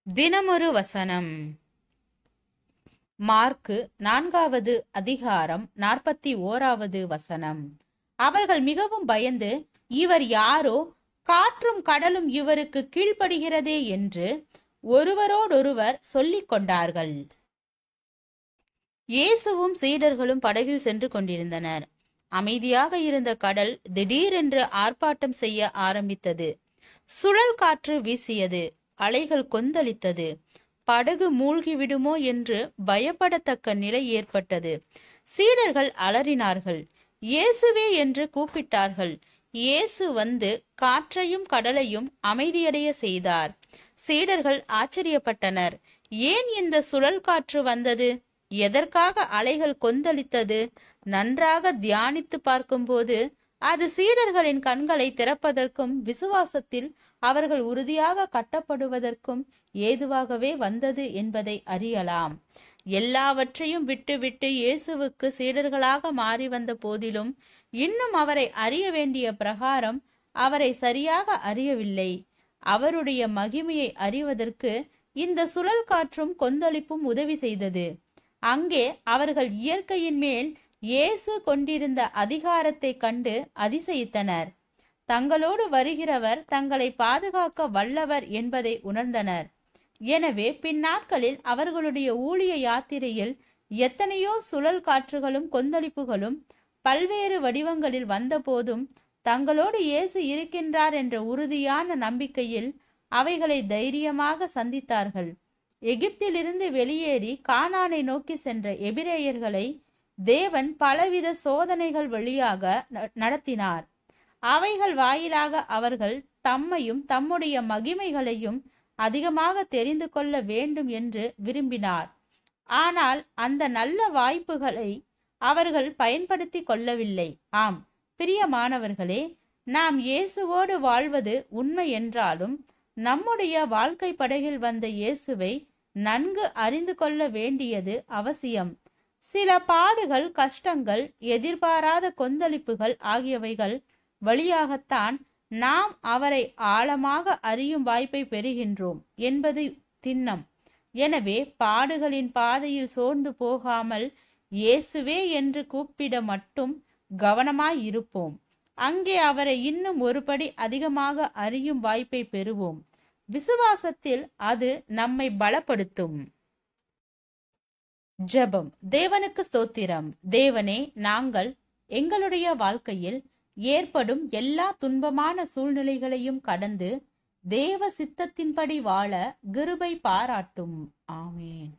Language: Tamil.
தினமொரு வசனம். மார்க்கு 4வது அதிகாரம் 41வது வசனம். அவர்கள் மிகவும் பயந்து, இவர் யாரோ, காற்றும் கடலும் இவருக்கு கீழ்ப்படுகிறதே என்று ஒருவரோடொருவர் சொல்லிக் கொண்டார்கள். இயேசுவும் சீடர்களும் படகில் சென்று கொண்டிருந்தனர். அமைதியாக இருந்த கடல் திடீரென்று ஆர்ப்பாட்டம் செய்ய ஆரம்பித்தது. சுழல் காற்று வீசியது. அலைகள் கொந்தளித்தது. படகு மூழ்கிவிடுமோ என்று பயப்படத்தக்க நிலை ஏற்பட்டது. சீடர்கள் அலறினார்கள். இயேசுவே என்று கூப்பிட்டார்கள். இயேசு வந்து காற்றையும் கடலையும் அமைதியடைய செய்தார். சீடர்கள் ஆச்சரியப்பட்டனர். ஏன் இந்த சுழல் காற்று வந்தது? எதற்காக அலைகள் கொந்தளித்தது? நன்றாக தியானித்து பார்க்கும்போது அது சீடர்களின் கண்களை திறப்பதற்கும் விசுவாசத்தில் அவர்கள் உறுதியாக கட்டப்படுவதற்கும் ஏதுவாகவே வந்தது என்பதை அறியலாம். எல்லாவற்றையும் விட்டுவிட்டு இயேசுவுக்கு சீடர்களாக மாறி வந்த போதிலும் இன்னும் அவரை அறிய வேண்டிய பிரகாரம் அவரை சரியாக அறியவில்லை. அவருடைய மகிமையை அறிவதற்கு இந்த சுழல் காற்றும் கொந்தளிப்பும் உதவி செய்தது. அங்கே அவர்கள் இயற்கையின் மேல் இயேசு கொண்டிருந்த அதிகாரத்தை கண்டு அதிசயித்தனர். தங்களோடு வருகிறவர் தங்களை பாதுகாக்க வல்லவர் என்பதை உணர்ந்தனர். எனவே பின்னாட்களில் அவர்களுடைய ஊழிய யாத்திரையில் எத்தனையோ சுழல் காற்றுகளும் கொந்தளிப்புகளும் பல்வேறு வடிவங்களில் வந்தபோதும் தங்களோடு இயேசு இருக்கின்றார் என்ற உறுதியான நம்பிக்கையில் அவைகளை தைரியமாக சந்தித்தார்கள். எகிப்திலிருந்து வெளியேறி கானானை நோக்கி சென்ற எபிரேயர்களை தேவன் பலவித சோதனைகள் வழியாக நடத்தினார். அவைகள் வாயிலாக அவர்கள் தம்மையும் தம்முடைய மகிமைகளையும் அதிகமாக தெரிந்து கொள்ள வேண்டும் என்று விரும்பினார். ஆனால் அந்த நல்ல வாய்ப்புகளை அவர்கள் பயன்படுத்தி கொள்ளவில்லை. ஆம் பிரியமானவர்களே, நாம் இயேசுவோடு வாழ்வது உண்மை என்றாலும் நம்முடைய வாழ்க்கை படகில் வந்த இயேசுவை நன்கு அறிந்து கொள்ள வேண்டியது அவசியம். சில பாடுகள், கஷ்டங்கள், எதிர்பாராத கொந்தளிப்புகள் ஆகியவைகள் வழியாகத்தான் நாம் அவரை ஆழமாக அறியும் வாய்ப்பை பெறுகின்றோம் என்பது திண்ணம். எனவே பாடுகளின் பாதையில் சோர்ந்து போகாமல் இயேசுவே என்று கூப்பிட மட்டும் கவனமாயிருப்போம். அங்கே அவரை இன்னும் ஒருபடி அதிகமாக அறியும் வாய்ப்பை பெறுவோம். விசுவாசத்தில் அது நம்மை பலப்படுத்தும். ஜெபம். தேவனுக்கு ஸ்தோத்திரம். தேவனே, நாங்கள் எங்களுடைய வாழ்க்கையில் ஏற்படும் எல்லா துன்பமான சூழ்நிலைகளையும் கடந்து தேவ சித்தத்தின்படி வாழ கிருபை பாராட்டும். ஆமேன்.